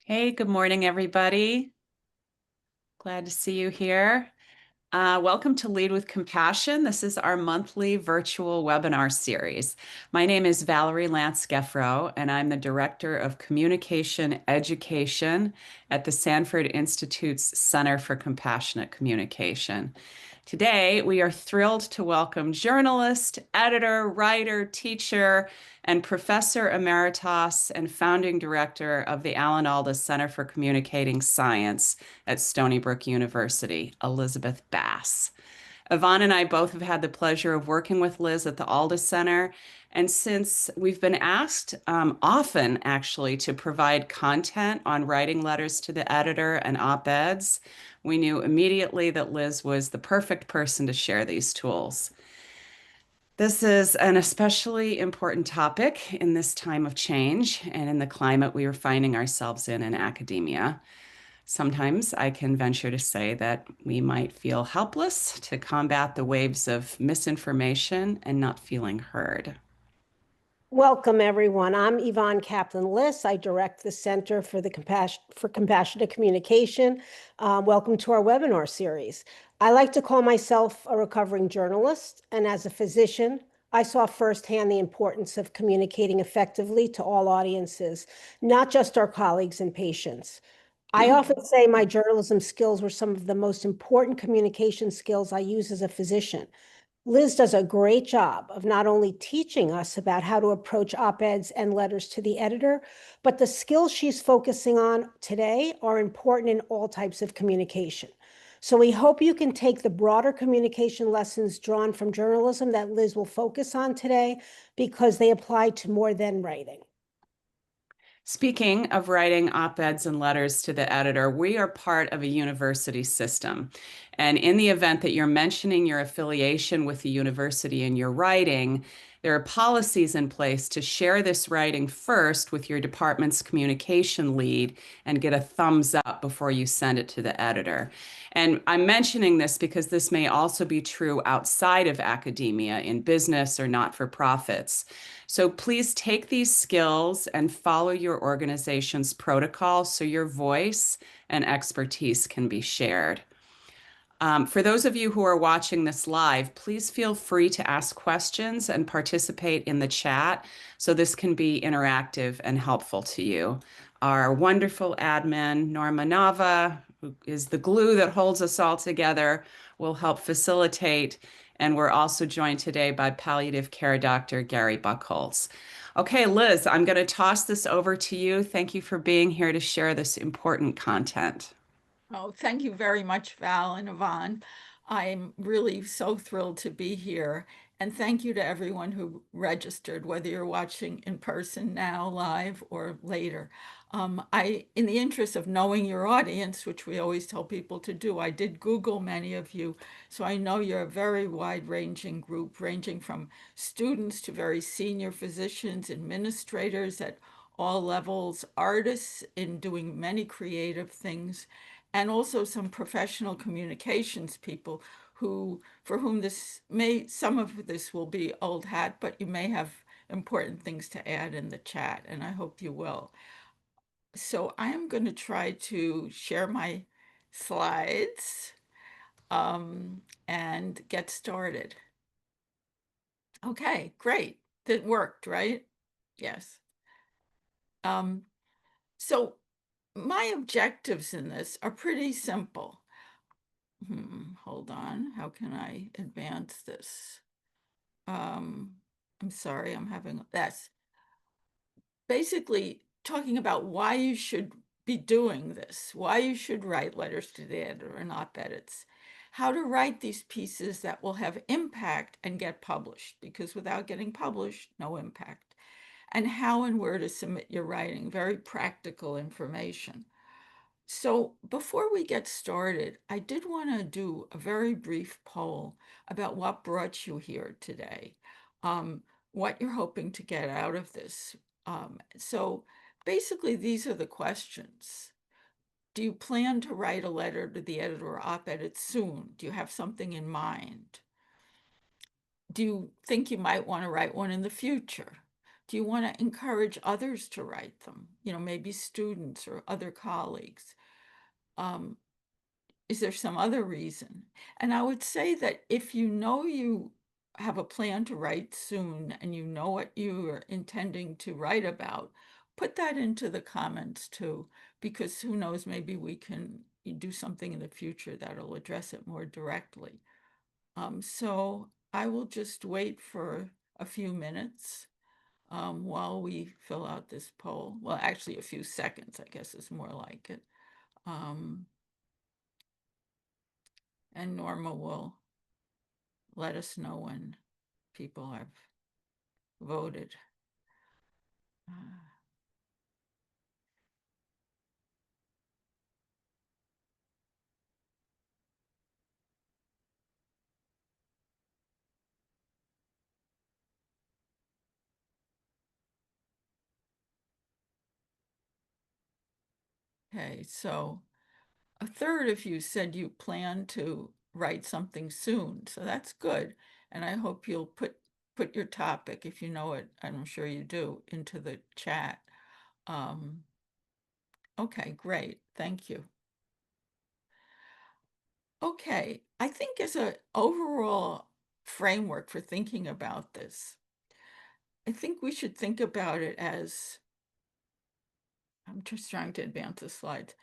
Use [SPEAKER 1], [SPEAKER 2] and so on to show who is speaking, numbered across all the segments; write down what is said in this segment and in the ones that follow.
[SPEAKER 1] Hey, good morning, everybody. Glad to see you here. Welcome to Lead with Compassion. This is our monthly virtual webinar series. My name is Valerie Lance Geffro, and I'm the Director of Communication Education at the Sanford Institute's Center for Compassionate Communication. Today, we are thrilled to welcome journalist, editor, writer, teacher, and professor emeritus and founding director of the Alan Alda Center for Communicating Science at Stony Brook University, Elizabeth Bass. Yvonne and I both have had the pleasure of working with Liz at the Alda Center. And since we've been asked often, actually, to provide content on writing letters to the editor and op-eds, we knew immediately that Liz was the perfect person to share these tools. This is an especially important topic in this time of change and in the climate we are finding ourselves in academia. Sometimes I can venture to say that we might feel helpless to combat the waves of misinformation and not feeling heard.
[SPEAKER 2] Welcome, everyone. I'm Yvonne Kaplan-Liss. I direct the Center for Compassionate Communication. Welcome to our webinar series. I like to call myself a recovering journalist, and as a physician, I saw firsthand the importance of communicating effectively to all audiences, not just our colleagues and patients. I often say my journalism skills were some of the most important communication skills I use as a physician. Liz does a great job of not only teaching us about how to approach op-eds and letters to the editor, but the skills she's focusing on today are important in all types of communication. So we hope you can take the broader communication lessons drawn from journalism that Liz will focus on today because they apply to more than writing.
[SPEAKER 1] Speaking of writing op-eds and letters to the editor, we are part of a university system. And in the event that you're mentioning your affiliation with the university in your writing, there are policies in place to share this writing first with your department's communication lead and get a thumbs up before you send it to the editor. And I'm mentioning this because this may also be true outside of academia in business or not-for-profits. So please take these skills and follow your organization's protocol so your voice and expertise can be shared. For those of you who are watching this live, please feel free to ask questions and participate in the chat so this can be interactive and helpful to you. Our wonderful admin, Norma Nava, who is the glue that holds us all together, will help facilitate. And we're also joined today by palliative care doctor Gary Buchholz. Okay, Liz, I'm going to toss this over to you. Thank you for being here to share this important content.
[SPEAKER 3] Oh, thank you very much, Val and Yvonne. I'm really so thrilled to be here. And thank you to everyone who registered, whether you're watching in person now, live, or later. In the interest of knowing your audience, which we always tell people to do, I did Google many of you. So I know you're a very wide-ranging group, ranging from students to very senior physicians, administrators at all levels, artists in doing many creative things, and also some professional communications people for whom some of this will be old hat, but you may have important things to add in the chat, and I hope you will. So I am going to try to share my slides and get started. Okay, great. That worked, right? Yes. So my objectives in this are pretty simple. Hold on. How can I advance this? I'm sorry, I'm having that's basically talking about why you should be doing this, why you should write letters to the editor and op-edits, how to write these pieces that will have impact and get published, because without getting published, no impact, and how and where to submit your writing, very practical information. So before we get started, I did want to do a very brief poll about what brought you here today, what you're hoping to get out of this. So basically, these are the questions. Do you plan to write a letter to the editor or op-edit soon? Do you have something in mind? Do you think you might want to write one in the future? Do you want to encourage others to write them? Maybe students or other colleagues. Is there some other reason? And I would say that if you know you have a plan to write soon and you know what you are intending to write about, put that into the comments too, because who knows, maybe we can do something in the future that'll address it more directly. So I will just wait for a few minutes while we fill out this poll. Well, actually, a few seconds, I guess, is more like it. And Norma will let us know when people have voted. Okay, so a third of you said you plan to write something soon, so that's good. And I hope you'll put your topic, if you know it, I'm sure you do, into the chat. Okay, great, thank you. Okay, I think as an overall framework for thinking about this, I think we should think about it as, I'm just trying to advance the slides,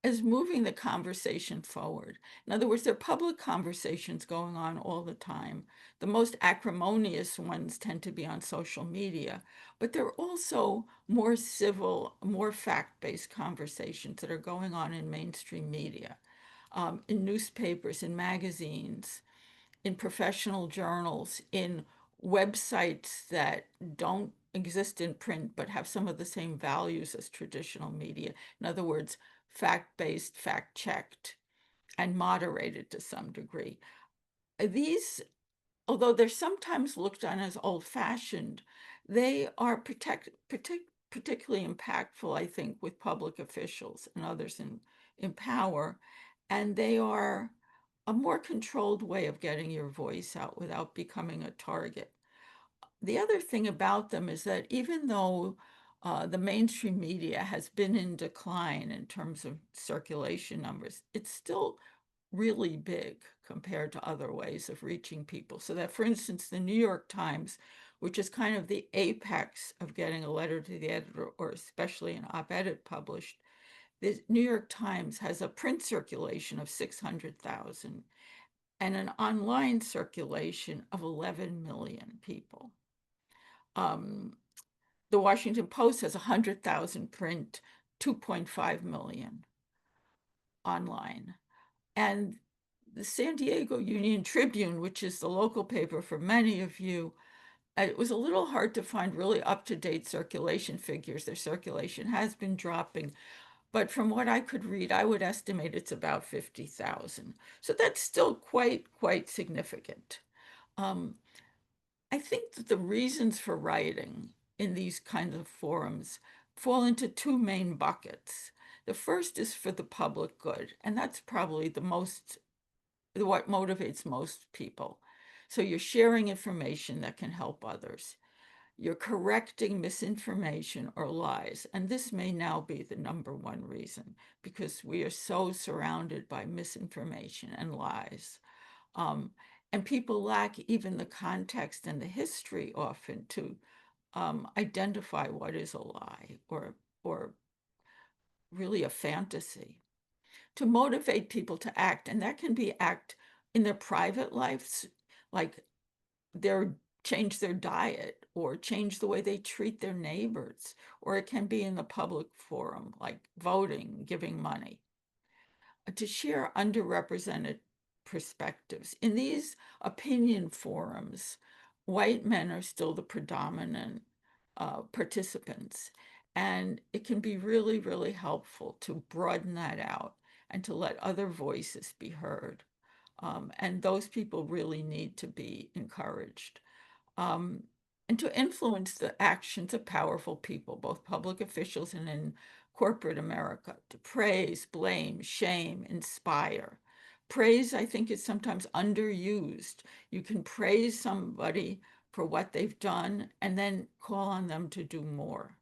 [SPEAKER 3] as moving the conversation forward. In other words, there are public conversations going on all the time. The most acrimonious ones tend to be on social media, but there are also more civil, more fact-based conversations that are going on in mainstream media, in newspapers, in magazines, in professional journals, in websites that don't exist in print but have some of the same values as traditional media. In other words, fact-based, fact-checked, and moderated to some degree. These, although they're sometimes looked on as old-fashioned, they are particularly impactful, I think, with public officials and others in power, and they are a more controlled way of getting your voice out without becoming a target. The other thing about them is that even though the mainstream media has been in decline in terms of circulation numbers, it's still really big compared to other ways of reaching people. So that, for instance, the New York Times, which is kind of the apex of getting a letter to the editor, or especially an op-ed it published, the New York Times has a print circulation of 600,000 and an online circulation of 11 million people. The Washington Post has 100,000 print, 2.5 million online. And the San Diego Union Tribune, which is the local paper for many of you, it was a little hard to find really up-to-date circulation figures. Their circulation has been dropping, but from what I could read, I would estimate it's about 50,000. So that's still quite significant. I think that the reasons for writing in these kinds of forums fall into two main buckets. The first is for the public good, and that's probably what motivates most people. So you're sharing information that can help others. You're correcting misinformation or lies, and this may now be the number one reason, because we are so surrounded by misinformation and lies. And people lack even the context and the history often to identify what is a lie or really a fantasy. To motivate people to act, and that can be act in their private lives, like change their diet or change the way they treat their neighbors, or it can be in the public forum, like voting, giving money. To share underrepresented perspectives. In these opinion forums, white men are still the predominant participants, and it can be really helpful to broaden that out and to let other voices be heard. And those people really need to be encouraged. And to influence the actions of powerful people, both public officials and in corporate America, to praise, blame, shame, inspire. Praise, I think, is sometimes underused. You can praise somebody for what they've done and then call on them to do more.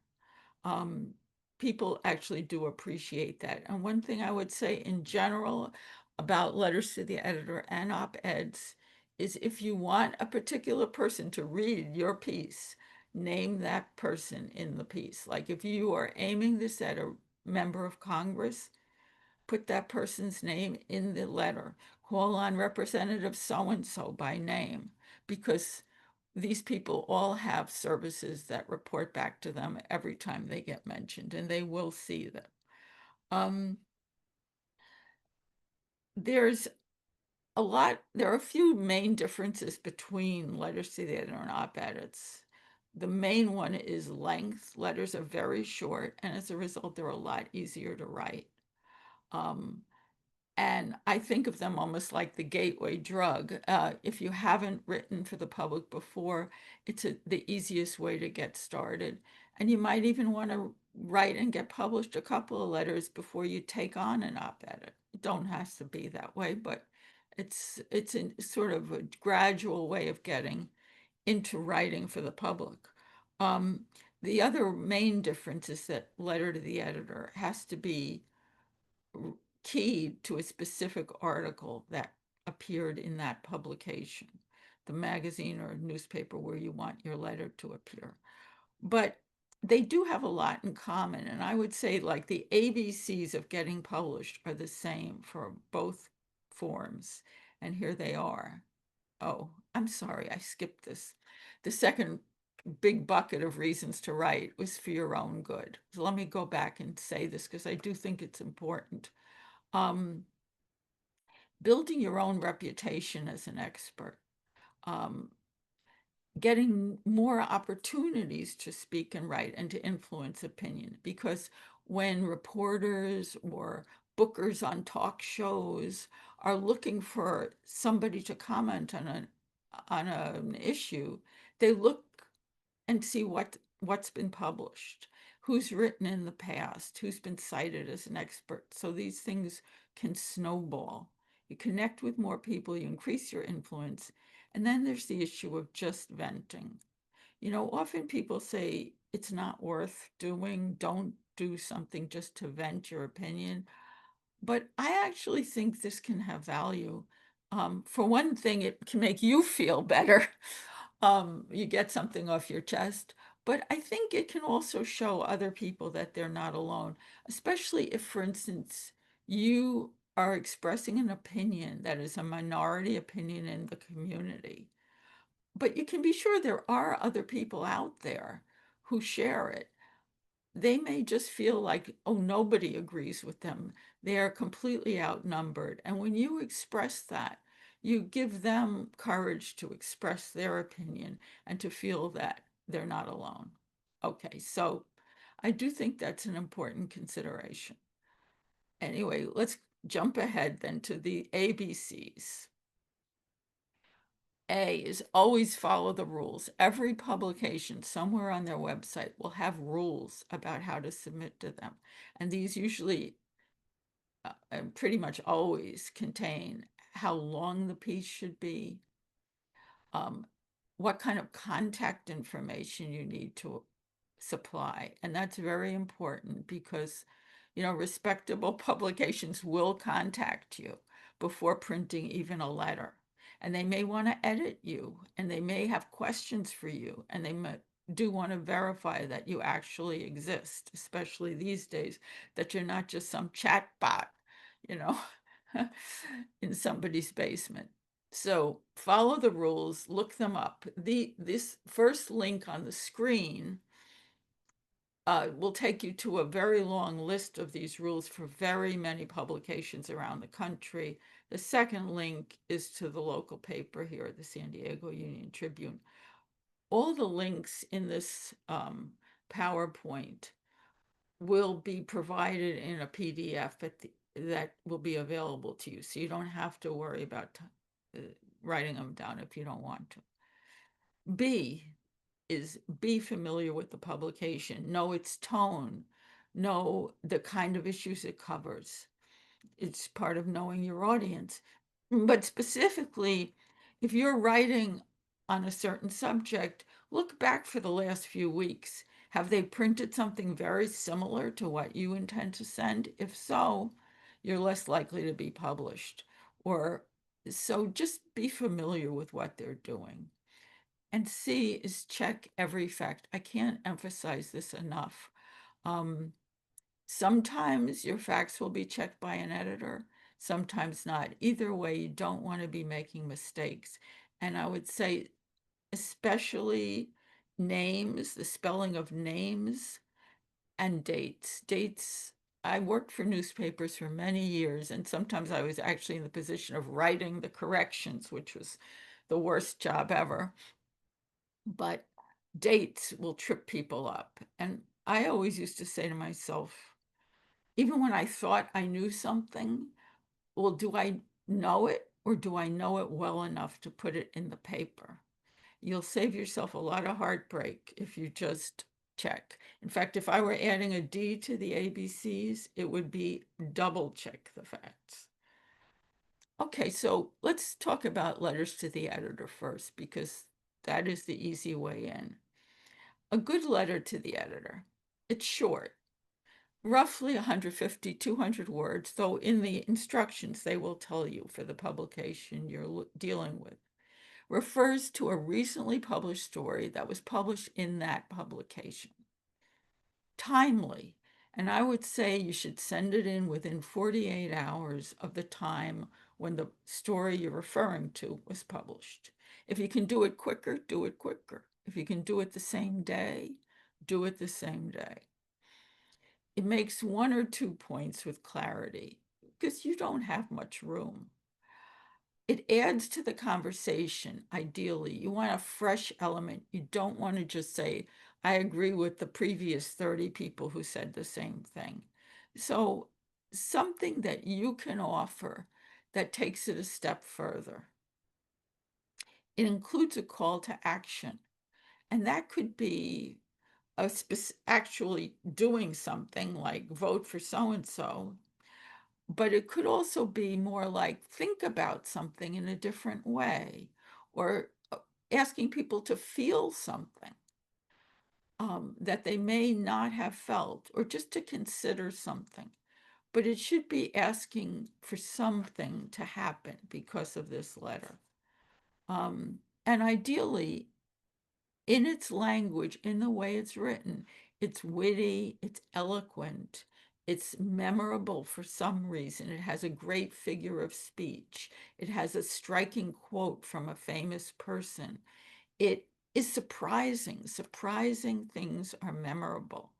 [SPEAKER 3] People actually do appreciate that. And one thing I would say in general about letters to the editor and op-eds is if you want a particular person to read your piece, name that person in the piece. Like if you are aiming this at a member of Congress, put that person's name in the letter. Call on Representative so-and-so by name, because these people all have services that report back to them every time they get mentioned, and they will see them. There are a few main differences between letters to the editor and op-eds. The main one is length. Letters are very short, and as a result, they're a lot easier to write. And I think of them almost like the gateway drug. If you haven't written for the public before, it's the easiest way to get started. And you might even want to write and get published a couple of letters before you take on an op-ed. It don't have to be that way, but it's a sort of a gradual way of getting into writing for the public. The other main difference is that letter to the editor has to be keyed to a specific article that appeared in that publication, the magazine or newspaper where you want your letter to appear. But they do have a lot in common. And I would say like the ABCs of getting published are the same for both forms. And here they are. Oh, I'm sorry, I skipped this. The second big bucket of reasons to write was for your own good. So let me go back and say this because I do think it's important. Building your own reputation as an expert, getting more opportunities to speak and write and to influence opinion. Because when reporters or bookers on talk shows are looking for somebody to comment on an issue, they look and see what's been published, who's written in the past, who's been cited as an expert. So these things can snowball. You connect with more people, you increase your influence. And then there's the issue of just venting. Often people say it's not worth doing, don't do something just to vent your opinion. But I actually think this can have value. For one thing, it can make you feel better. You get something off your chest. But I think it can also show other people that they're not alone, especially if, for instance, you are expressing an opinion that is a minority opinion in the community. But you can be sure there are other people out there who share it. They may just feel like, oh, nobody agrees with them. They are completely outnumbered. And when you express that, you give them courage to express their opinion and to feel that they're not alone. Okay, so I do think that's an important consideration. Anyway, let's jump ahead then to the ABCs. A is always follow the rules. Every publication somewhere on their website will have rules about how to submit to them. And these usually and pretty much always contain how long the piece should be, what kind of contact information you need to supply. And that's very important because, respectable publications will contact you before printing even a letter. And they may want to edit you, and they may have questions for you, and they do want to verify that you actually exist, especially these days, that you're not just some chat bot, in somebody's basement. So follow the rules, look them up. This first link on the screen will take you to a very long list of these rules for very many publications around the country. The second link is to the local paper here, the San Diego Union Tribune. All the links in this PowerPoint will be provided in a PDF that will be available to you. So you don't have to worry about writing them down if you don't want to. B is be familiar with the publication, know its tone, know the kind of issues it covers. It's part of knowing your audience. But specifically, if you're writing on a certain subject, look back for the last few weeks. Have they printed something very similar to what you intend to send? If so, you're less likely to be published. Or so just be familiar with what they're doing. And C is check every fact. I can't emphasize this enough. Sometimes your facts will be checked by an editor, sometimes not. Either way, you don't want to be making mistakes. And I would say, especially names, the spelling of names and dates. Dates, I worked for newspapers for many years, and sometimes I was actually in the position of writing the corrections, which was the worst job ever. But dates will trip people up. And I always used to say to myself, even when I thought I knew something, well, do I know it or do I know it well enough to put it in the paper? You'll save yourself a lot of heartbreak if you just check. In fact, if I were adding a D to the ABCs, it would be double check the facts. Okay, so let's talk about letters to the editor first, because that is the easy way in. A good letter to the editor, it's short, roughly 150, 200 words, though in the instructions they will tell you for the publication you're dealing with, refers to a recently published story that was published in that publication. Timely, and I would say you should send it in within 48 hours of the time when the story you're referring to was published. If you can do it quicker, do it quicker. If you can do it the same day, do it the same day. It makes one or two points with clarity because you don't have much room. It adds to the conversation, ideally. You want a fresh element. You don't want to just say, I agree with the previous 30 people who said the same thing. So something that you can offer that takes it a step further. It includes a call to action, and that could be actually doing something like vote for so-and-so, but it could also be more like think about something in a different way, or asking people to feel something that they may not have felt, or just to consider something. But it should be asking for something to happen because of this letter. And ideally, in its language, in the way it's written, it's witty, it's eloquent, it's memorable for some reason. It has a great figure of speech. It has a striking quote from a famous person. It is surprising. Surprising things are memorable.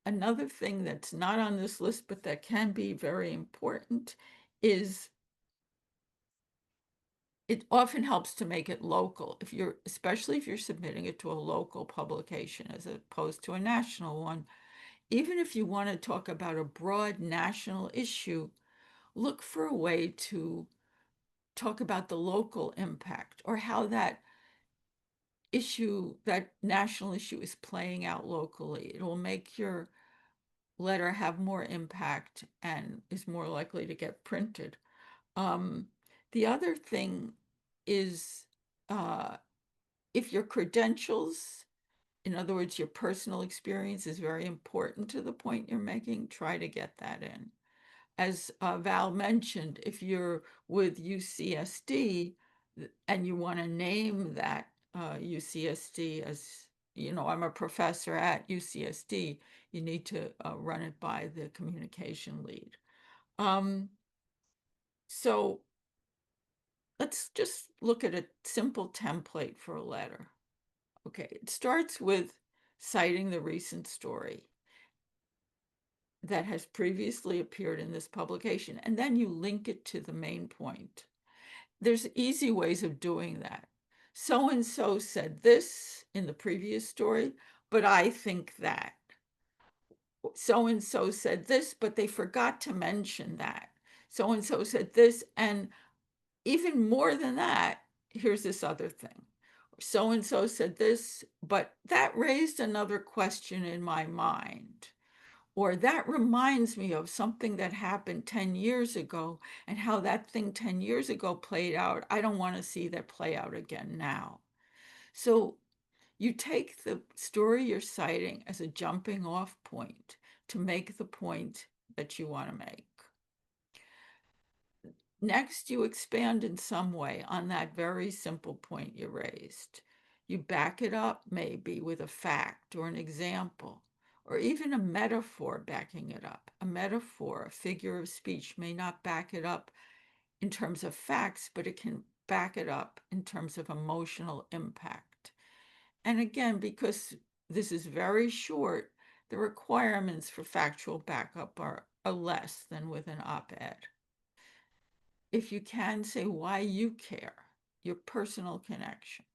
[SPEAKER 3] Another thing that's not on this list, but that can be very important, is it often helps to make it local, especially if you're submitting it to a local publication as opposed to a national one. Even if you want to talk about a broad national issue, look for a way to talk about the local impact or how that national issue is playing out locally. It will make your letter have more impact and is more likely to get printed. The other thing is if your credentials, in other words, your personal experience is very important to the point you're making, try to get that in. As Val mentioned, if you're with UCSD and you want to name that UCSD as, I'm a professor at UCSD, you need to run it by the communication lead. So let's just look at a simple template for a letter. Okay, it starts with citing the recent story that has previously appeared in this publication, and then you link it to the main point. There's easy ways of doing that. So-and-so said this in the previous story, but I think that. So-and-so said this, but they forgot to mention that. So-and-so said this, and even more than that, here's this other thing. So-and-so said this, but that raised another question in my mind. Or that reminds me of something that happened 10 years ago and how that thing 10 years ago played out. I don't want to see that play out again now. So you take the story you're citing as a jumping off point to make the point that you want to make. Next, you expand in some way on that very simple point you raised. You back it up maybe with a fact or an example, or even a metaphor backing it up. A metaphor, a figure of speech may not back it up in terms of facts, but it can back it up in terms of emotional impact. And again, because this is very short, the requirements for factual backup are less than with an op-ed. If you can, say why you care, your personal connection.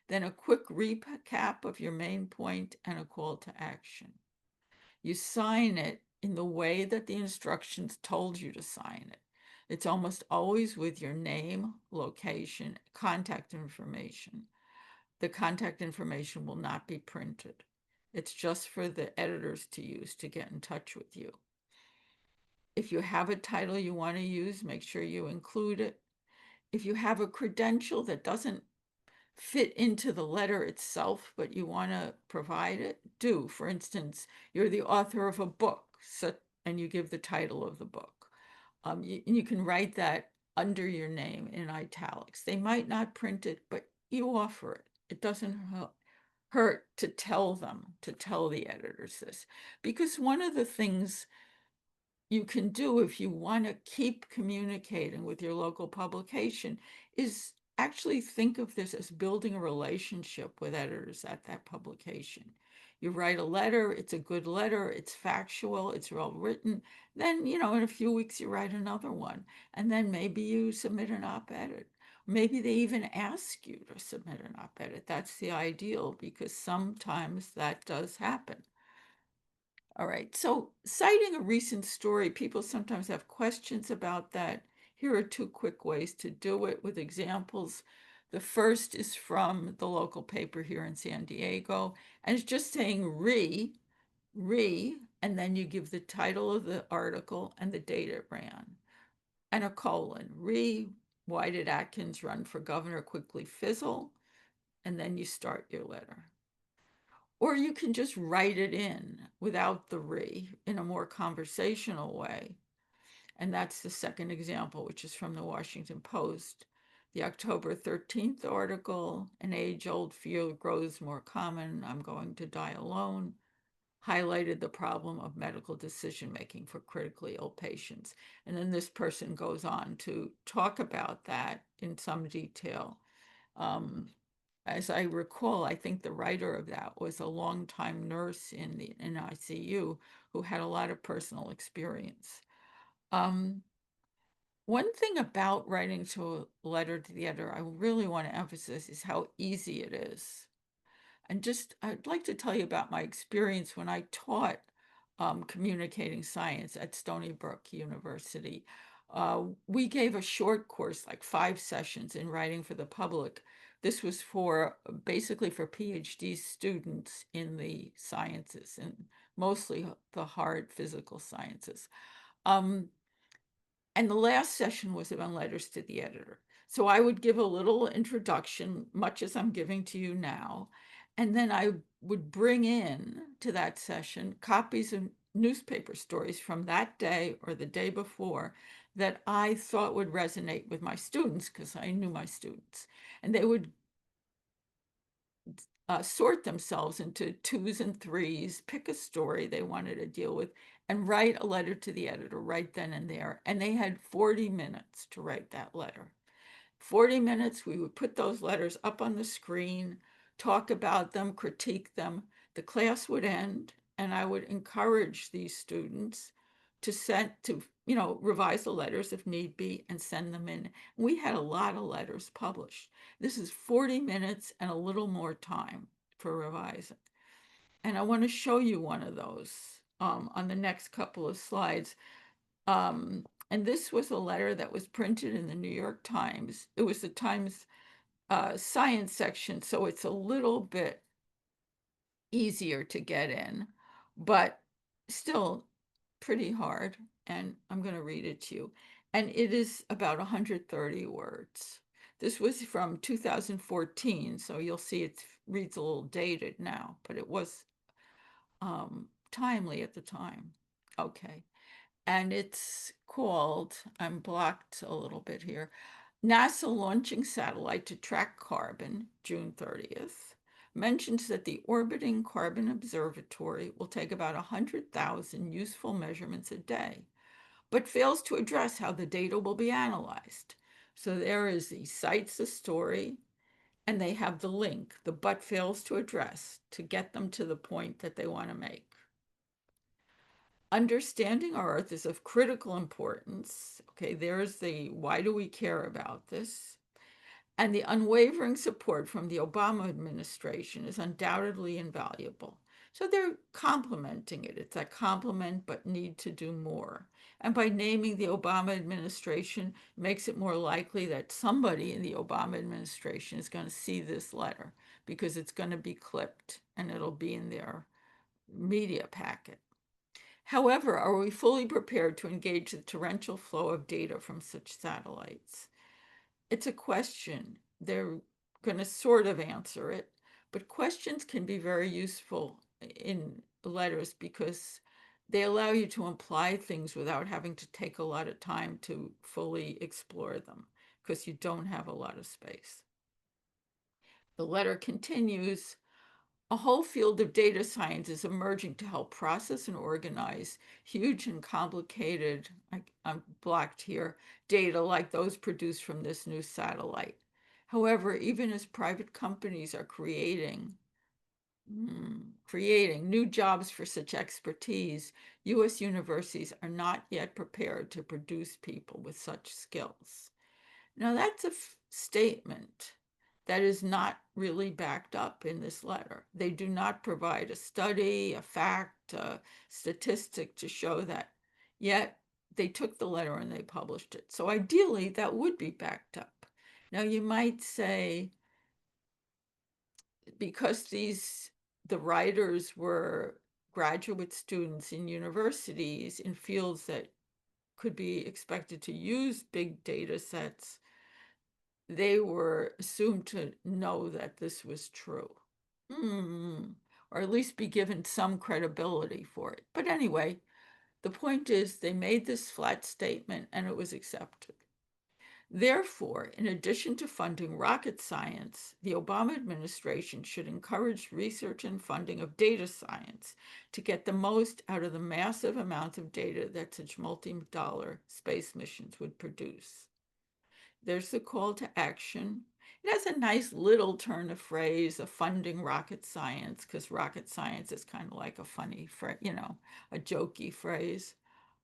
[SPEAKER 3] Then a quick recap of your main point and a call to action. You sign it in the way that the instructions told you to sign it. It's almost always with your name, location, contact information. The contact information will not be printed. It's just for the editors to use to get in touch with you. If you have a title you want to use, make sure you include it. If you have a credential that doesn't fit into the letter itself, but you want to provide it, do. For instance, you're the author of a book, and you give the title of the book. You can write that under your name in italics. They might not print it, but you offer it. It doesn't hurt to tell the editors this. Because one of the things you can do if you want to keep communicating with your local publication is actually think of this as building a relationship with editors at that publication. You write a letter, it's a good letter, it's factual, it's well written. Then, in a few weeks, you write another one. And then maybe you submit an op-ed. Maybe they even ask you to submit an op-ed. That's the ideal because sometimes that does happen. All right, so citing a recent story, people sometimes have questions about that. Here are two quick ways to do it with examples. The first is from the local paper here in San Diego, and it's just saying and then you give the title of the article and the date it ran, and a colon. Why did Atkins run for governor quickly fizzle? And then you start your letter. Or you can just write it in without the in a more conversational way. And that's the second example, which is from the Washington Post. The October 13th article, an age-old fear grows more common, I'm going to die alone, highlighted the problem of medical decision-making for critically ill patients. And then this person goes on to talk about that in some detail. As I recall, I think the writer of that was a longtime nurse in ICU who had a lot of personal experience. One thing about writing to a letter to the editor I really want to emphasize is how easy it is. And I'd like to tell you about my experience when I taught communicating science at Stony Brook University. We gave a short course, like 5 sessions in writing for the public. This was basically for PhD students in the sciences and mostly the hard physical sciences. And the last session was on letters to the editor. So I would give a little introduction, much as I'm giving to you now. And then I would bring in to that session copies of newspaper stories from that day or the day before that I thought would resonate with my students because I knew my students. And they would sort themselves into 2s and 3s, pick a story they wanted to deal with, and write a letter to the editor right then and there. And they had 40 minutes to write that letter. 40 minutes, we would put those letters up on the screen, talk about them, critique them. The class would end, and I would encourage these students to revise the letters if need be and send them in. We had a lot of letters published. This is 40 minutes and a little more time for revising. And I want to show you one of those on the next couple of slides. And this was a letter that was printed in the New York Times. It was the Times science section, so it's a little bit easier to get in. But still pretty hard, and I'm going to read it to you. And it is about 130 words. This was from 2014, so you'll see it reads a little dated now, but it was timely at the time. Okay. And it's called, I'm blocked a little bit here, NASA launching satellite to track carbon, June 30th, mentions that the orbiting carbon observatory will take about 100,000 useful measurements a day, but fails to address how the data will be analyzed. So there is the cites the story, and they have the link, the but fails to address, to get them to the point that they want to make. Understanding our Earth is of critical importance. Okay, there's the why do we care about this? And the unwavering support from the Obama administration is undoubtedly invaluable. So they're complimenting it. It's a compliment, but need to do more. And by naming the Obama administration, makes it more likely that somebody in the Obama administration is going to see this letter because it's going to be clipped and it'll be in their media packet. However, are we fully prepared to engage the torrential flow of data from such satellites? It's a question. They're going to sort of answer it, but questions can be very useful in letters because they allow you to imply things without having to take a lot of time to fully explore them because you don't have a lot of space. The letter continues. A whole field of data science is emerging to help process and organize huge and complicated, I'm blocked here, data like those produced from this new satellite. However, even as private companies are creating new jobs for such expertise, U.S. universities are not yet prepared to produce people with such skills. Now, that's a statement that is not really backed up in this letter. They do not provide a study, a fact, a statistic to show that, yet they took the letter and they published it. So ideally, that would be backed up. Now, you might say, because the writers were graduate students in universities in fields that could be expected to use big data sets, they were assumed to know that this was true, or at least be given some credibility for it. But anyway, the point is they made this flat statement and it was accepted. Therefore, in addition to funding rocket science, the Obama administration should encourage research and funding of data science to get the most out of the massive amounts of data that such multi-dollar space missions would produce. There's the call to action. It has a nice little turn of phrase of funding rocket science, because rocket science is kind of like a funny phrase, a jokey phrase.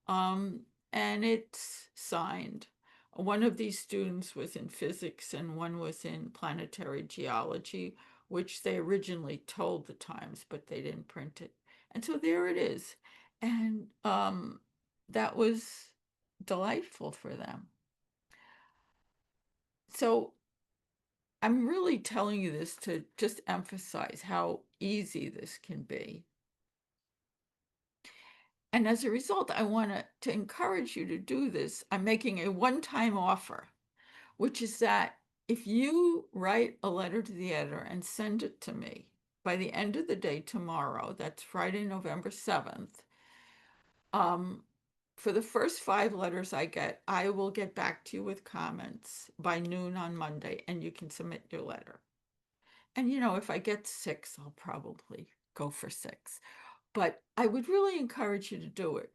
[SPEAKER 3] And it's signed. One of these students was in physics and one was in planetary geology, which they originally told the Times, but they didn't print it. And so there it is. And that was delightful for them. So I'm really telling you this to just emphasize how easy this can be. And as a result, I want to encourage you to do this. I'm making a one-time offer, which is that if you write a letter to the editor and send it to me by the end of the day tomorrow, that's Friday, November 7th, for the first 5 letters I get, I will get back to you with comments by noon on Monday, and you can submit your letter. And, if I get 6, I'll probably go for 6. But I would really encourage you to do it,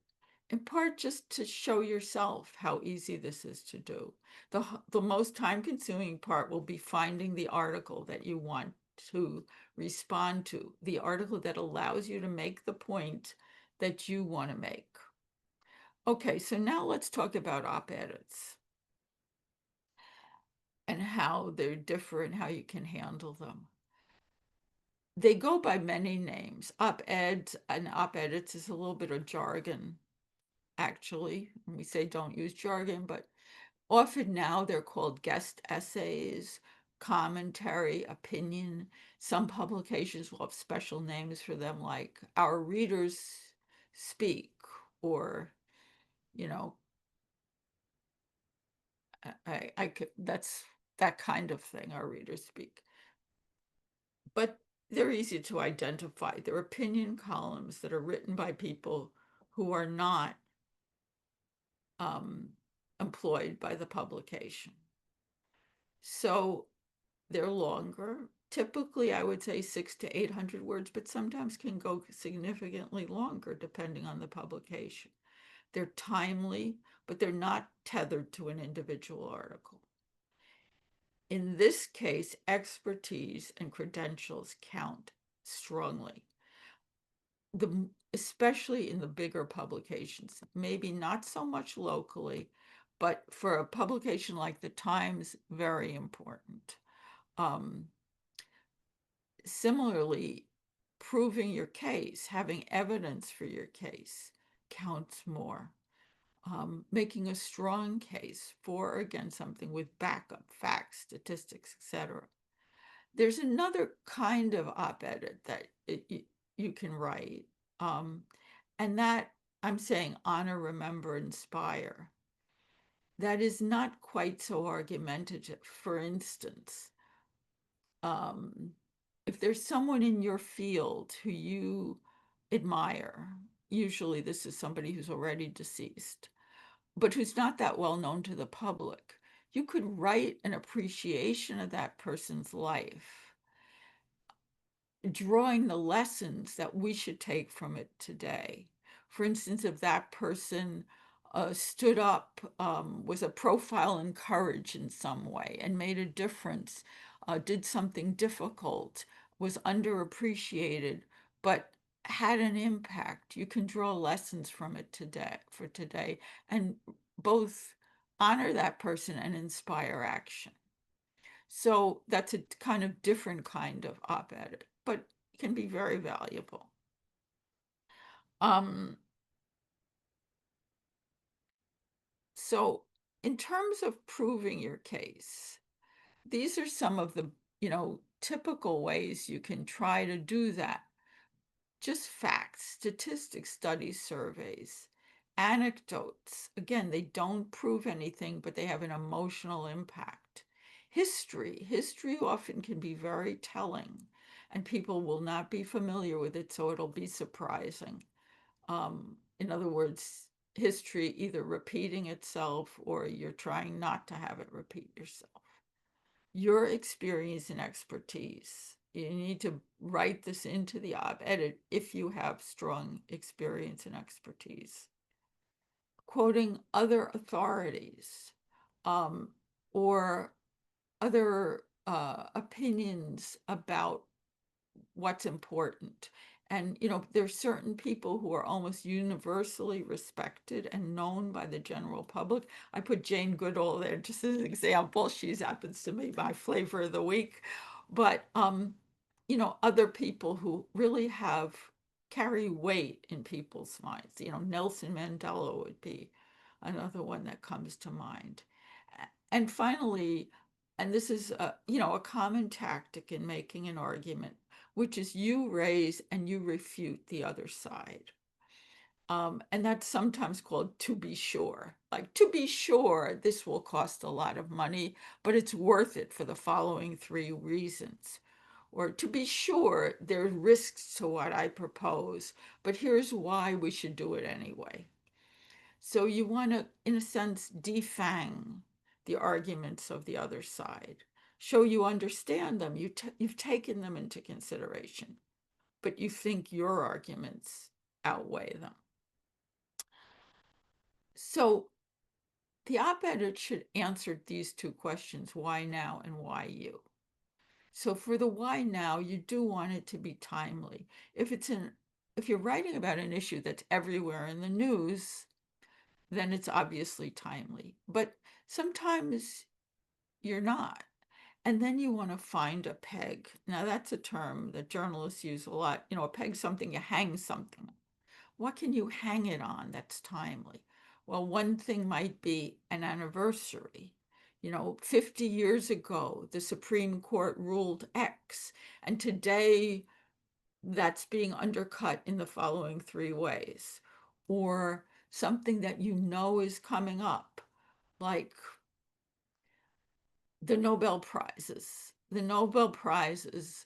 [SPEAKER 3] in part just to show yourself how easy this is to do. The most time-consuming part will be finding the article that you want to respond to, the article that allows you to make the point that you want to make. Okay, so now let's talk about op-edits and how they're different, how you can handle them. They go by many names. Op-eds and op-edits is a little bit of jargon, actually. We say don't use jargon, but often now they're called guest essays, commentary, opinion. Some publications will have special names for them, like Our Readers speak, or, you know, I could, that's that kind of thing, our readers speak. But they're easy to identify. They're opinion columns that are written by people who are not employed by the publication. So they're longer. Typically, I would say 600 to 800 words, but sometimes can go significantly longer depending on the publication. They're timely, but they're not tethered to an individual article. In this case, expertise and credentials count strongly. Especially in the bigger publications, maybe not so much locally, but for a publication like the Times, very important. Similarly, proving your case, having evidence for your case counts more. Making a strong case for or against something with backup, facts, statistics, etc. There's another kind of op-ed that you can write, and that I'm saying honor, remember, inspire. That is not quite so argumentative. For instance, if there's someone in your field who you admire, usually this is somebody who's already deceased, but who's not that well known to the public, you could write an appreciation of that person's life, drawing the lessons that we should take from it today. For instance, if that person stood up, was a profile in courage in some way and made a difference, did something difficult, was underappreciated, but had an impact, you can draw lessons from it today, for today, and both honor that person and inspire action. So that's a kind of different kind of op-ed, but can be very valuable. So in terms of proving your case, these are some of the, typical ways you can try to do that. Just facts, statistics, studies, surveys, anecdotes. Again, they don't prove anything, but they have an emotional impact. History often can be very telling, and people will not be familiar with it, so it'll be surprising. In other words, history either repeating itself or you're trying not to have it repeat yourself. Your experience and expertise. You need to write this into the op-ed if you have strong experience and expertise. Quoting other authorities, or other opinions about what's important. And, there's certain people who are almost universally respected and known by the general public. I put Jane Goodall there just as an example. She happens to be my flavor of the week. But, other people who really carry weight in people's minds. Nelson Mandela would be another one that comes to mind. And finally, and this is a common tactic in making an argument, which is you raise and you refute the other side. And that's sometimes called to be sure. Like, to be sure, this will cost a lot of money, but it's worth it for the following 3 reasons. Or to be sure, there are risks to what I propose, but here's why we should do it anyway. So you want to, in a sense, defang the arguments of the other side. Show you understand them, you've taken them into consideration, but you think your arguments outweigh them. So the op-ed should answer these 2 questions, why now and why you? So for the why now, you do want it to be timely. If you're writing about an issue that's everywhere in the news, then it's obviously timely. But sometimes you're not. And then you want to find a peg. Now, that's a term that journalists use a lot. A peg, something, you hang something. What can you hang it on that's timely? Well, one thing might be an anniversary. 50 years ago, the Supreme Court ruled X, and today that's being undercut in the following 3 ways. or something that you know is coming up, like the Nobel Prizes. The Nobel Prizes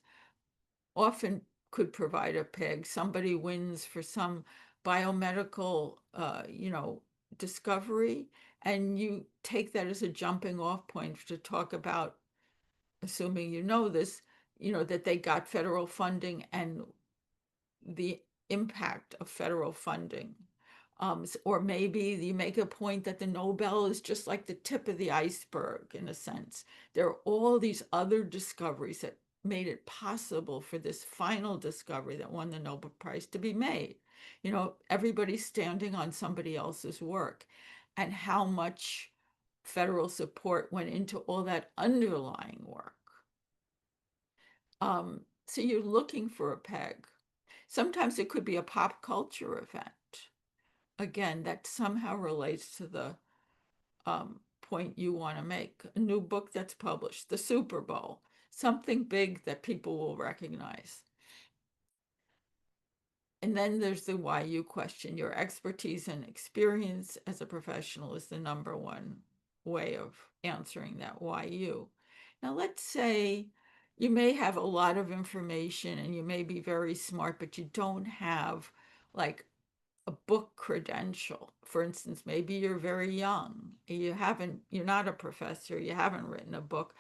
[SPEAKER 3] often could provide a peg. Somebody wins for some biomedical, discovery, and you take that as a jumping off point to talk about, assuming you know this, that they got federal funding and the impact of federal funding. Or maybe you make a point that the Nobel is just like the tip of the iceberg in a sense. There are all these other discoveries that made it possible for this final discovery that won the Nobel Prize to be made. Everybody's standing on somebody else's work, and how much federal support went into all that underlying work. So you're looking for a peg. Sometimes it could be a pop culture event, again, that somehow relates to the point you want to make. A new book that's published, the Super Bowl, something big that people will recognize. And then there's the why you question. Your expertise and experience as a professional is the number one way of answering that why you. Now, let's say you may have a lot of information and you may be very smart, but you don't have like a book credential. For instance, maybe you're very young, you're not a professor, you haven't written a book,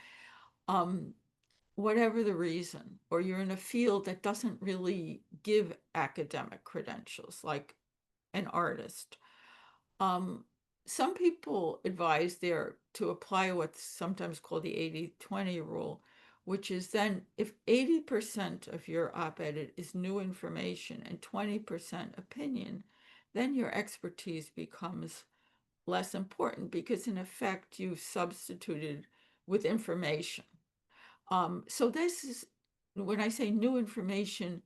[SPEAKER 3] whatever the reason, or you're in a field that doesn't really give academic credentials, like an artist. Some people advise there to apply what's sometimes called the 80-20 rule, which is then if 80% of your op-ed is new information and 20% opinion, then your expertise becomes less important because in effect you've substituted with information. So this is, when I say new information,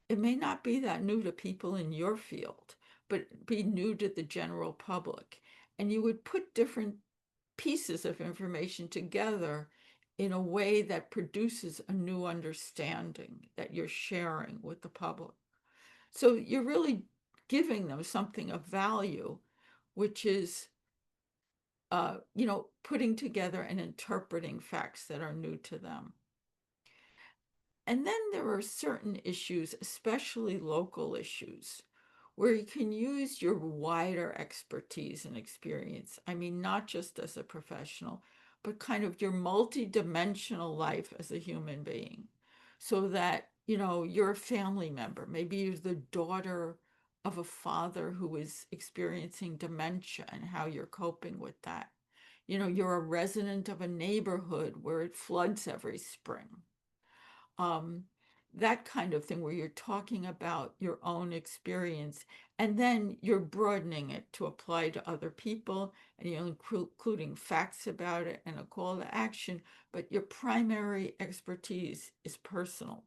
[SPEAKER 3] it may not be that new to people in your field, but be new to the general public. And you would put different pieces of information together in a way that produces a new understanding that you're sharing with the public. So you're really giving them something of value, which is, putting together and interpreting facts that are new to them. And then there are certain issues, especially local issues, where you can use your wider expertise and experience. I mean, not just as a professional, but kind of your multi-dimensional life as a human being. So that, you're a family member. Maybe you're the daughter of a father who is experiencing dementia and how you're coping with that. You're a resident of a neighborhood where it floods every spring. That kind of thing where you're talking about your own experience and then you're broadening it to apply to other people, and you're including facts about it and a call to action, but your primary expertise is personal.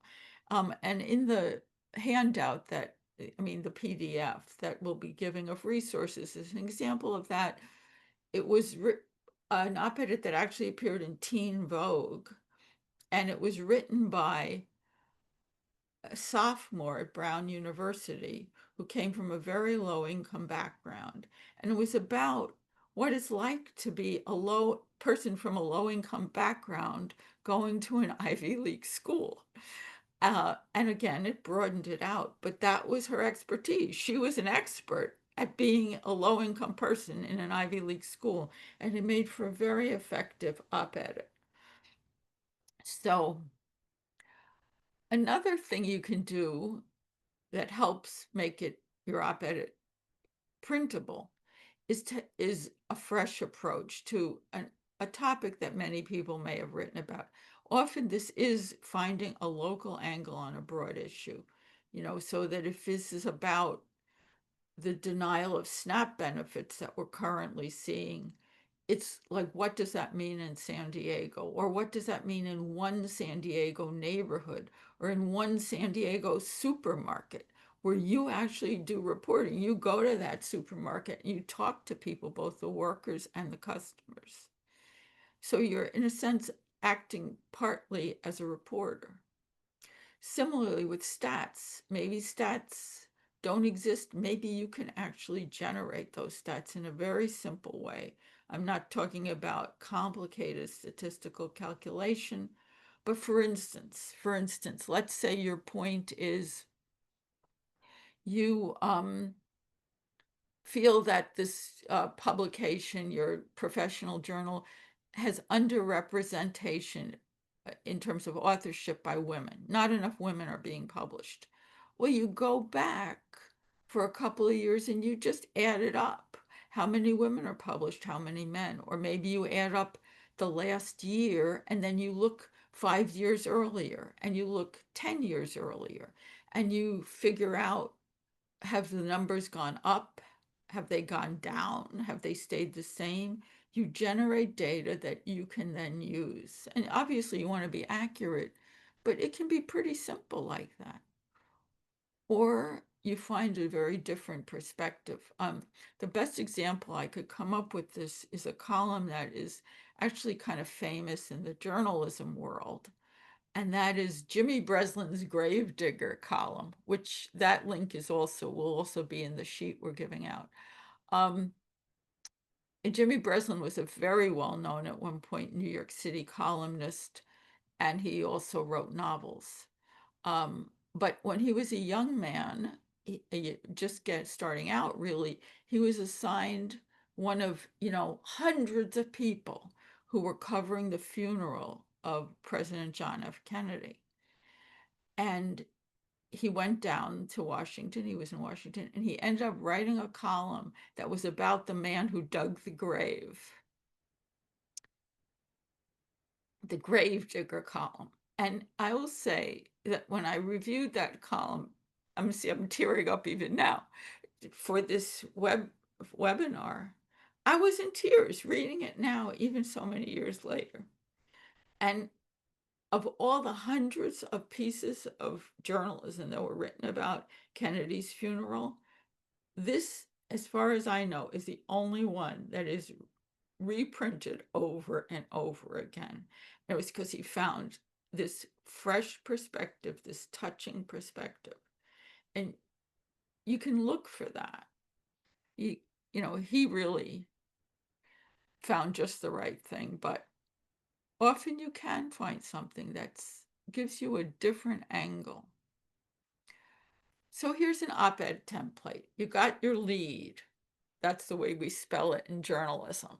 [SPEAKER 3] And in the handout the PDF that we'll be giving of resources is an example of that. It was an op-ed that actually appeared in Teen Vogue, and it was written by a sophomore at Brown University who came from a very low income background. And it was about what it's like to be a low person from a low income background going to an Ivy League school. And again, it broadened it out, but that was her expertise. She was an expert at being a low income person in an Ivy League school, and it made for a very effective op-ed. So another thing you can do that helps make your op-ed printable is a fresh approach to a topic that many people may have written about. Often this is finding a local angle on a broad issue, so that if this is about the denial of SNAP benefits that we're currently seeing, it's like, what does that mean in San Diego? Or what does that mean in one San Diego neighborhood or in one San Diego supermarket where you actually do reporting? You go to that supermarket and you talk to people, both the workers and the customers. So you're, in a sense, acting partly as a reporter. Similarly with stats, maybe stats don't exist, maybe you can actually generate those stats in a very simple way. I'm not talking about complicated statistical calculation, but for instance, let's say your point is you feel that this publication, your professional journal, has underrepresentation in terms of authorship by women. Not enough women are being published. Well, you go back for a couple of years and you just add it up. How many women are published? How many men? Or maybe you add up the last year and then you look 5 years earlier and you look 10 years earlier and you figure out, have the numbers gone up? Have they gone down? Have they stayed the same? You generate data that you can then use. And obviously you want to be accurate, but it can be pretty simple like that. Or you find a very different perspective. The best example I could come up with this is a column that is actually kind of famous in the journalism world. And that is Jimmy Breslin's Gravedigger column, which that link is also will also be in the sheet we're giving out. And Jimmy Breslin was a very well-known at one point New York City columnist, and he also wrote novels. But when he was a young man, he just starting out, really, he was assigned one of, hundreds of people who were covering the funeral of President John F. Kennedy. And he went down to Washington. He was in Washington, and he ended up writing a column that was about the man who dug the grave, the Gravedigger column. And I will say that when I reviewed that column, I'm tearing up even now for this webinar. I was in tears reading it now, even so many years later. And of all the hundreds of pieces of journalism that were written about Kennedy's funeral, this, as far as I know, is the only one that is reprinted over and over again. And it was because he found this fresh perspective, this touching perspective. And you can look for that. He really found just the right thing, but often you can find something that gives you a different angle. So here's an op-ed template. You got your lead. That's the way we spell it in journalism.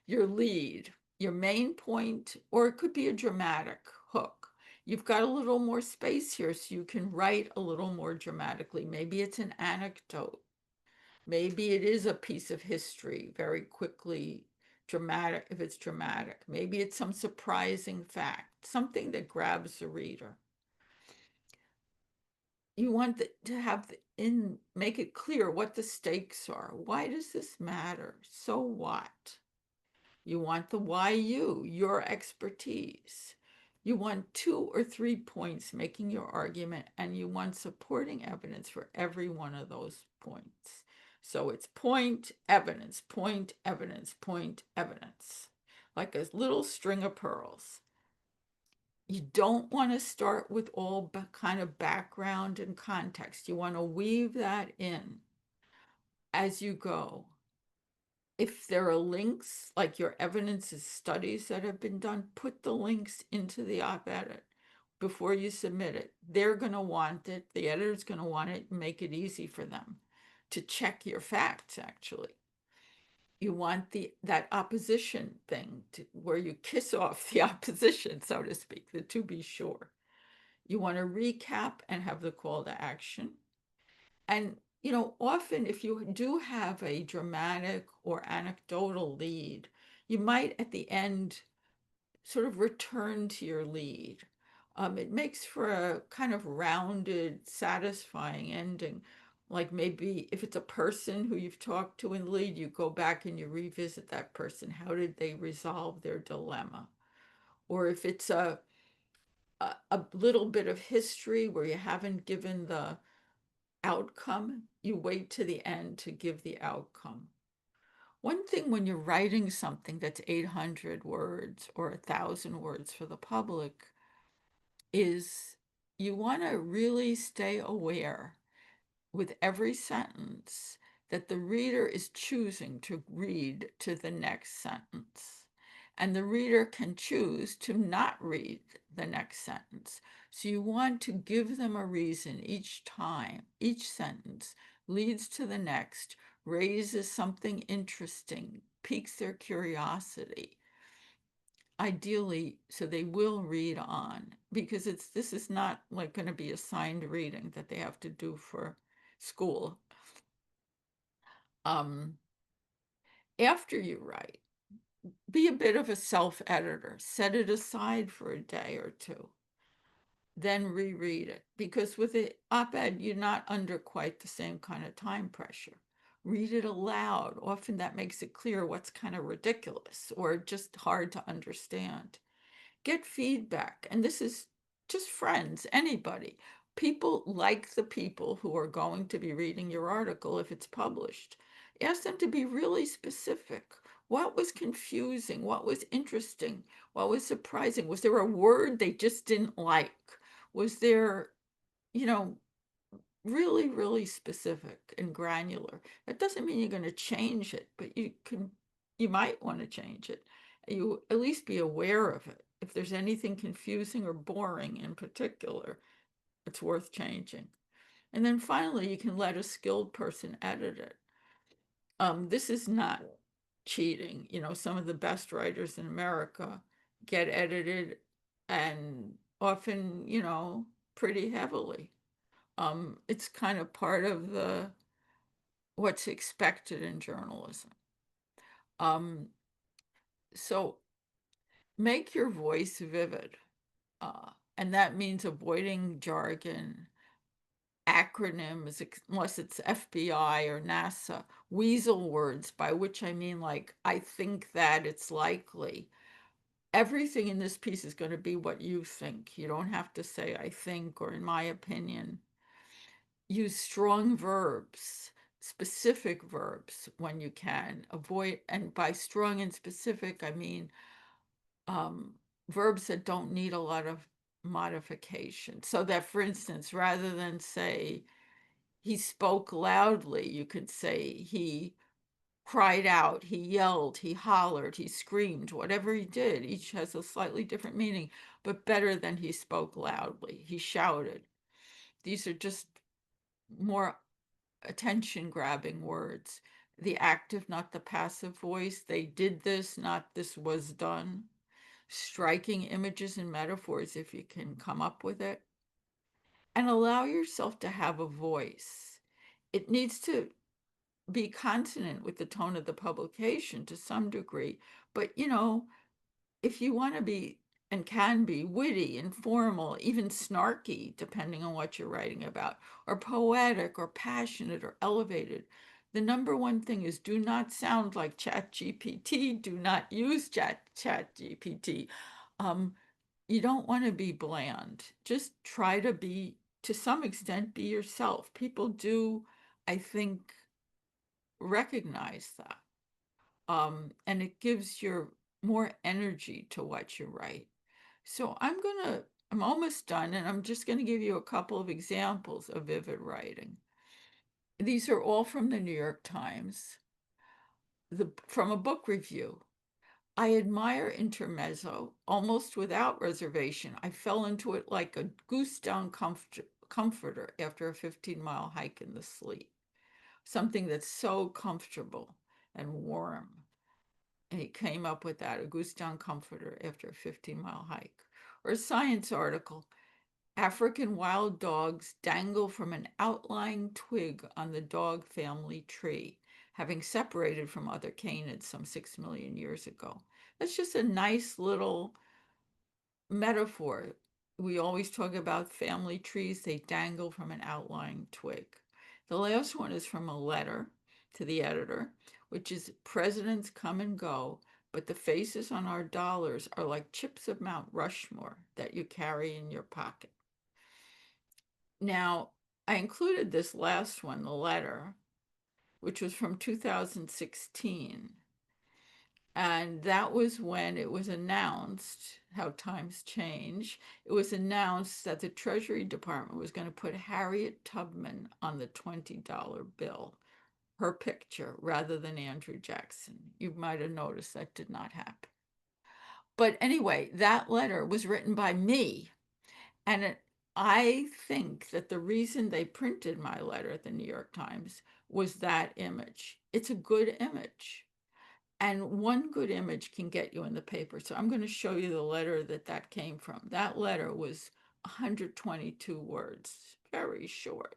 [SPEAKER 3] Your lead, your main point, or it could be a dramatic hook. You've got a little more space here so you can write a little more dramatically. Maybe it's an anecdote. Maybe it is a piece of history, very quickly dramatic, if it's dramatic. Maybe it's some surprising fact, something that grabs the reader. You want to have make it clear what the stakes are. Why does this matter? So what? You want the why your expertise. You want 2 or 3 points making your argument, and you want supporting evidence for every one of those points. So it's point, evidence, point, evidence, point, evidence, like a little string of pearls. You don't want to start with all kind of background and context. You want to weave that in as you go. If there are links, like your evidence is studies that have been done, put the links into the op-ed before you submit it. They're going to want it. The editor's going to want it and make it easy for them to check your facts, actually. You want that opposition thing where you kiss off the opposition, so to speak, the to be sure. You want to recap and have the call to action. And, often if you do have a dramatic or anecdotal lead, you might at the end sort of return to your lead. It makes for a kind of rounded, satisfying ending. Like maybe if it's a person who you've talked to in the lead, you go back and you revisit that person. How did they resolve their dilemma? Or if it's a little bit of history where you haven't given the outcome, you wait to the end to give the outcome. One thing when you're writing something that's 800 words or 1,000 words for the public is you want to really stay aware with every sentence that the reader is choosing to read to the next sentence. And the reader can choose to not read the next sentence. So you want to give them a reason each time, each sentence leads to the next, raises something interesting, piques their curiosity, ideally, so they will read on, because this is not like going to be assigned reading that they have to do for school. After you write, be a bit of a self-editor, set it aside for a day or two, then reread it, because with the op-ed you're not under quite the same kind of time pressure. Read it aloud. Often that makes it clear what's kind of ridiculous or just hard to understand. Get feedback. And this is just friends, anybody. People like the people who are going to be reading your article if it's published. Ask them to be really specific. What was confusing? What was interesting? What was surprising? Was there a word they just didn't like? Was there, you know, really, really specific and granular? That doesn't mean you're going to change it, but you might want to change it. You at least be aware of it. If there's anything confusing or boring in particular, it's worth changing. And then finally, you can let a skilled person edit it. This is not cheating. You know, some of the best writers in America get edited, and often, you know, pretty heavily. It's kind of part of the what's expected in journalism. Um, so make your voice vivid. And that means avoiding jargon, acronyms, unless it's FBI or NASA, weasel words, by which I mean, like, I think that it's likely. Everything in this piece is going to be what you think. You don't have to say, I think, or in my opinion. Use strong verbs, specific verbs when you can. Avoid, and by strong and specific, I mean verbs that don't need a lot of modification. So that, for instance, rather than say he spoke loudly, you could say he cried out, he yelled, he hollered, he screamed, whatever he did. Each has a slightly different meaning, but better than he spoke loudly. He shouted. These are just more attention grabbing words. The active, not the passive voice. They did this, not this was done. Striking images and metaphors if you can come up with it. And allow yourself to have a voice. It needs to be consonant with the tone of the publication to some degree, but you know, if you want to be and can be witty, informal, even snarky, depending on what you're writing about, or poetic or passionate or elevated, the number one thing is do not sound like ChatGPT. Do not use ChatGPT. You don't want to be bland. Just try to be, to some extent, be yourself. People do, I think, recognize that. And it gives your more energy to what you write. So I'm almost done, and I'm just going to give you a couple of examples of vivid writing. These are all from the New York Times, from a book review. I admire intermezzo almost without reservation. I fell into it like a goose down comforter after a 15-mile hike in the sleet. Something that's so comfortable and warm. And he came up with that, a goose down comforter after a 15-mile hike. Or a science article, African wild dogs dangle from an outlying twig on the dog family tree, having separated from other canids some 6 million years ago. That's just a nice little metaphor. We always talk about family trees, they dangle from an outlying twig. The last one is from a letter to the editor, which is presidents come and go, but the faces on our dollars are like chips of Mount Rushmore that you carry in your pocket. Now, I included this last one, the letter, which was from 2016. And that was when it was announced how times change. It was announced that the Treasury Department was going to put Harriet Tubman on the $20 bill, her picture, rather than Andrew Jackson. You might have noticed that did not happen. But anyway, that letter was written by me. And I think that the reason they printed my letter at the New York Times was that image. It's a good image. And one good image can get you in the paper. So I'm going to show you the letter that came from. That letter was 122 words, very short.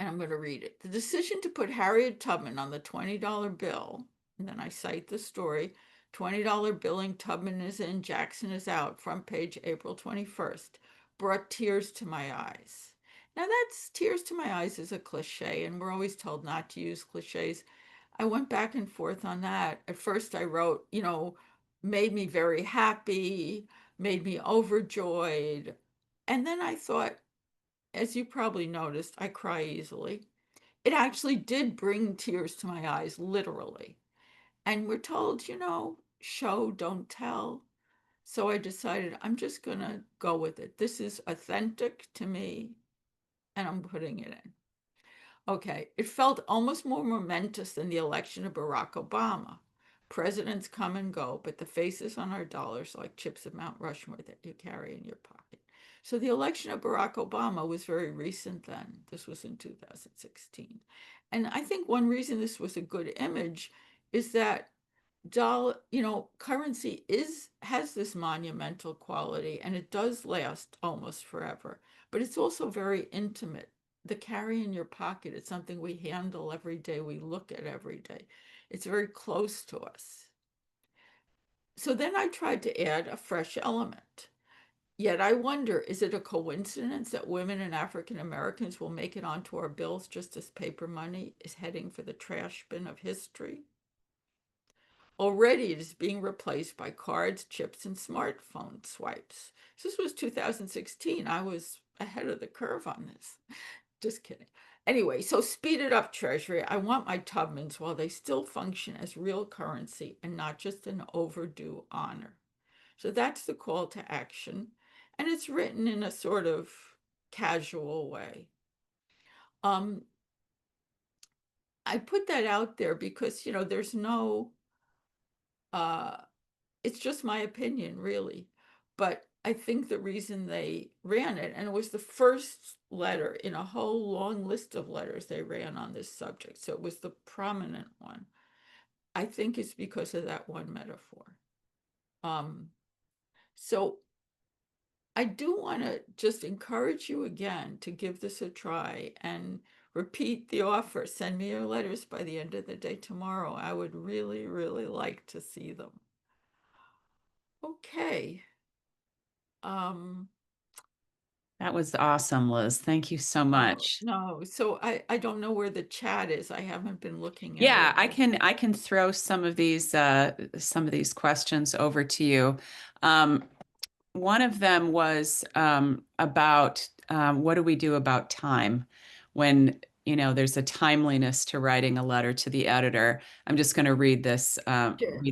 [SPEAKER 3] And I'm going to read it. The decision to put Harriet Tubman on the $20 bill, and then I cite the story, $20 billing, Tubman is in, Jackson is out, front page, April 21st, brought tears to my eyes. Now that's tears to my eyes is a cliche, and we're always told not to use cliches. I went back and forth on that. At first I wrote, made me very happy, made me overjoyed. And then I thought, as you probably noticed, I cry easily. It actually did bring tears to my eyes, literally. And we're told, show, don't tell. So I decided I'm just going to go with it. This is authentic to me, and I'm putting it in. Okay, it felt almost more momentous than the election of Barack Obama. Presidents come and go, but the faces on our dollars are like chips of Mount Rushmore that you carry in your pocket. So the election of Barack Obama was very recent then. This was in 2016. And I think one reason this was a good image is that currency has this monumental quality, and it does last almost forever, but it's also very intimate. The carry in your pocket, it's something we handle every day, we look at every day. It's very close to us. So then I tried to add a fresh element. Yet I wonder, is it a coincidence that women and African Americans will make it onto our bills just as paper money is heading for the trash bin of history? Already it is being replaced by cards, chips, and smartphone swipes. So this was 2016. I was ahead of the curve on this. Just kidding. Anyway, so speed it up, Treasury. I want my Tubmans while they still function as real currency and not just an overdue honor. So that's the call to action. And it's written in a sort of casual way. I put that out there because, there's no it's just my opinion, really. But I think the reason they ran it, and it was the first letter in a whole long list of letters they ran on this subject, so it was the prominent one. I think it's because of that one metaphor. So I do want to just encourage you again to give this a try and repeat the offer. Send me your letters by the end of the day tomorrow. I would really, really like to see them. Okay. Um,
[SPEAKER 1] That was awesome, Liz. Thank you so
[SPEAKER 3] oh,
[SPEAKER 1] much.
[SPEAKER 3] no. So I don't know where the chat is. I haven't been looking at
[SPEAKER 1] Yeah,
[SPEAKER 3] it.
[SPEAKER 1] I can throw some of these questions over to you. Um, One of them was about what do we do about time when, there's a timeliness to writing a letter to the editor. I'm just going to
[SPEAKER 3] Sure.
[SPEAKER 1] read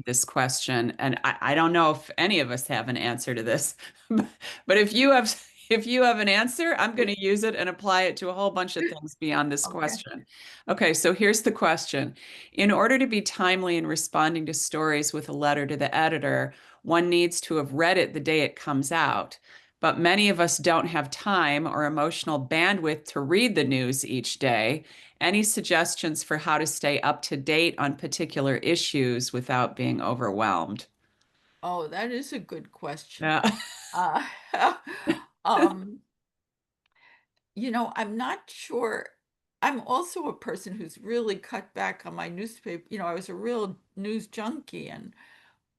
[SPEAKER 1] this question, and I don't know if any of us have an answer to this, but if you have an answer, I'm going to use it and apply it to a whole bunch of things beyond this
[SPEAKER 3] Okay.
[SPEAKER 1] question. Okay, so here's the question. In order to be timely in responding to stories with a letter to the editor, one needs to have read it the day it comes out. But many of us don't have time or emotional bandwidth to read the news each day. Any suggestions for how to stay up to date on particular issues without being overwhelmed?
[SPEAKER 3] Oh, that is a good question.
[SPEAKER 1] Yeah.
[SPEAKER 3] Uh, um, I'm not sure. I'm also a person who's really cut back on my newspaper. I was a real news junkie, and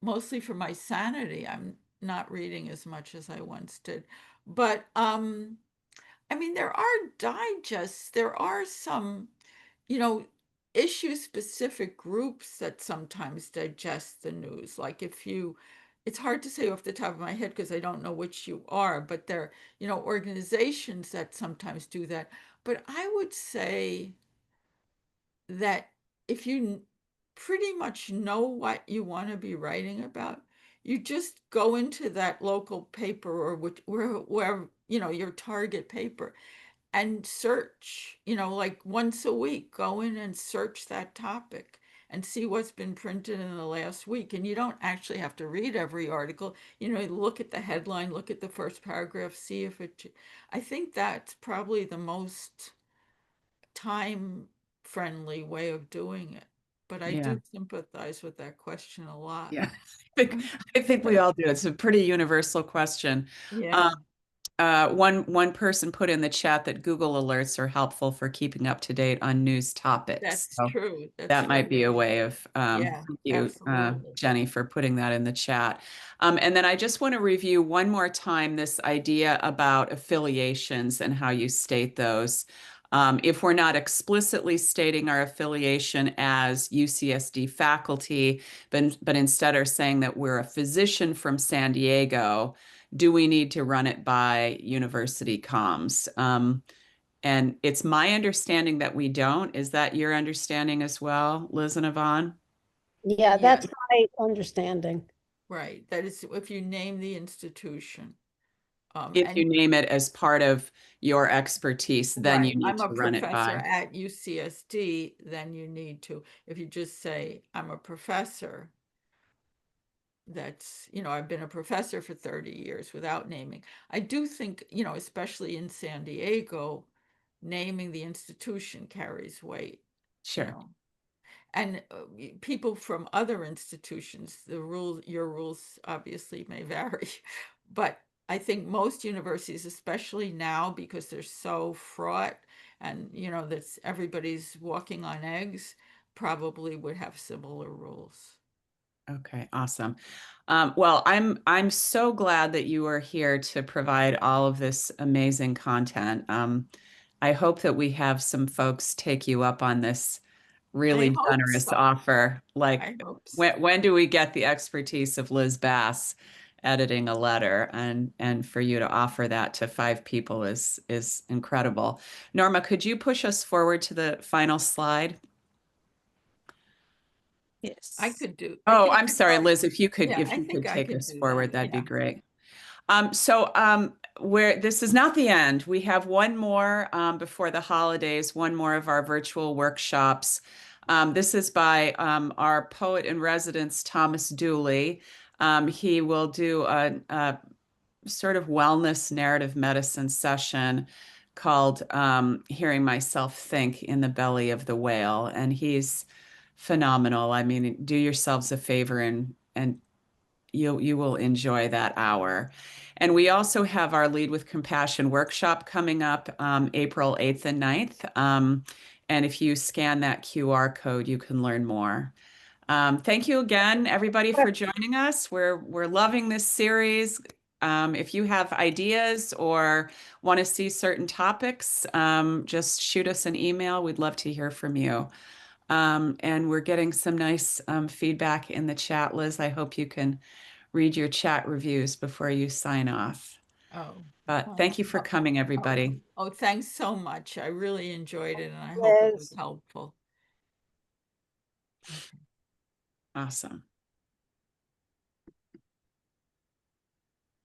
[SPEAKER 3] mostly for my sanity, I'm not reading as much as I once did. But I mean, there are digests. There are some, you know, issue specific groups that sometimes digest the news. Like it's hard to say off the top of my head because I don't know which you are, but there, organizations that sometimes do that. But I would say that if you pretty much know what you want to be writing about, you just go into that local paper or where your target paper and search, like once a week, go in and search that topic and see what's been printed in the last week. And you don't actually have to read every article, look at the headline, look at the first paragraph, see if I think that's probably the most time-friendly way of doing it. But I
[SPEAKER 1] Yeah.
[SPEAKER 3] do sympathize with that question a lot.
[SPEAKER 1] Yeah. I think we all do. It's a pretty universal question. Um,
[SPEAKER 3] Yeah,
[SPEAKER 1] one person put in the chat that Google alerts are helpful for keeping up to date on news topics.
[SPEAKER 3] that's
[SPEAKER 1] So
[SPEAKER 3] true. That's
[SPEAKER 1] that might
[SPEAKER 3] true.
[SPEAKER 1] be a way of,
[SPEAKER 3] Yeah,
[SPEAKER 1] thank you,
[SPEAKER 3] absolutely.
[SPEAKER 1] Jenny, for putting that in the chat. And then I just want to review one more time this idea about affiliations and how you state those. If we're not explicitly stating our affiliation as UCSD faculty, but instead are saying that we're a physician from San Diego, do we need to run it by university comms? And it's my understanding that we don't. Is that your understanding as well, Liz and Yvonne?
[SPEAKER 2] Yeah,
[SPEAKER 3] Yeah,
[SPEAKER 2] that's my understanding.
[SPEAKER 3] right. That is if you name the institution.
[SPEAKER 1] If you
[SPEAKER 3] And
[SPEAKER 1] name it as part of your expertise, then you
[SPEAKER 3] right,
[SPEAKER 1] need
[SPEAKER 3] I'm a
[SPEAKER 1] to run it
[SPEAKER 3] professor
[SPEAKER 1] by.
[SPEAKER 3] at UCSD, then you need to. If you just say, I'm a professor, I've been a professor for 30 years without naming. I do think, especially in San Diego, naming the institution carries weight, you
[SPEAKER 1] Sure.
[SPEAKER 3] know. And people from other institutions, your rules obviously may vary, but I think most universities, especially now because they're so fraught and that's everybody's walking on eggs, probably would have similar rules.
[SPEAKER 1] Okay, awesome. Well, I'm so glad that you are here to provide all of this amazing content. I hope that we have some folks take you up on this
[SPEAKER 3] I
[SPEAKER 1] really
[SPEAKER 3] hope
[SPEAKER 1] generous
[SPEAKER 3] so.
[SPEAKER 1] offer.
[SPEAKER 3] I
[SPEAKER 1] Like,
[SPEAKER 3] hope so.
[SPEAKER 1] when do we get the expertise of Liz Bass editing a letter? And for you to offer that to 5 people is incredible. Norma, could you push us forward to the final slide?
[SPEAKER 3] I
[SPEAKER 2] Yes.
[SPEAKER 3] could do, I
[SPEAKER 1] Oh,
[SPEAKER 3] think,
[SPEAKER 1] I'm sorry, Liz, if you could
[SPEAKER 3] yeah,
[SPEAKER 1] if
[SPEAKER 3] I
[SPEAKER 1] you
[SPEAKER 3] think
[SPEAKER 1] could
[SPEAKER 3] I
[SPEAKER 1] take
[SPEAKER 3] could
[SPEAKER 1] us
[SPEAKER 3] do that.
[SPEAKER 1] forward, that'd be
[SPEAKER 3] Yeah.
[SPEAKER 1] great. Where this is not the end. We have one more before the holidays, one more of our virtual workshops. This is by our poet in residence, Thomas Dooley. He will do a sort of wellness narrative medicine session called Hearing Myself Think in the Belly of the Whale. And he's phenomenal. I mean, do yourselves a favor and you will enjoy that hour. And we also have our Lead with Compassion workshop coming up April 8th and 9th. And if you scan that QR code, you can learn more. Thank you again, everybody, for joining us. We're loving this series. If you have ideas or want to see certain topics, just shoot us an email. We'd love to hear from you. And we're getting some nice feedback in the chat, Liz. I hope you can read your chat reviews before you sign off.
[SPEAKER 3] Oh,
[SPEAKER 1] But
[SPEAKER 3] well,
[SPEAKER 1] thank you for
[SPEAKER 3] oh,
[SPEAKER 1] coming,
[SPEAKER 3] oh,
[SPEAKER 1] everybody.
[SPEAKER 3] oh, thanks so much. I really enjoyed it and I hope it was
[SPEAKER 2] Liz.
[SPEAKER 3] helpful. Okay.
[SPEAKER 1] Awesome.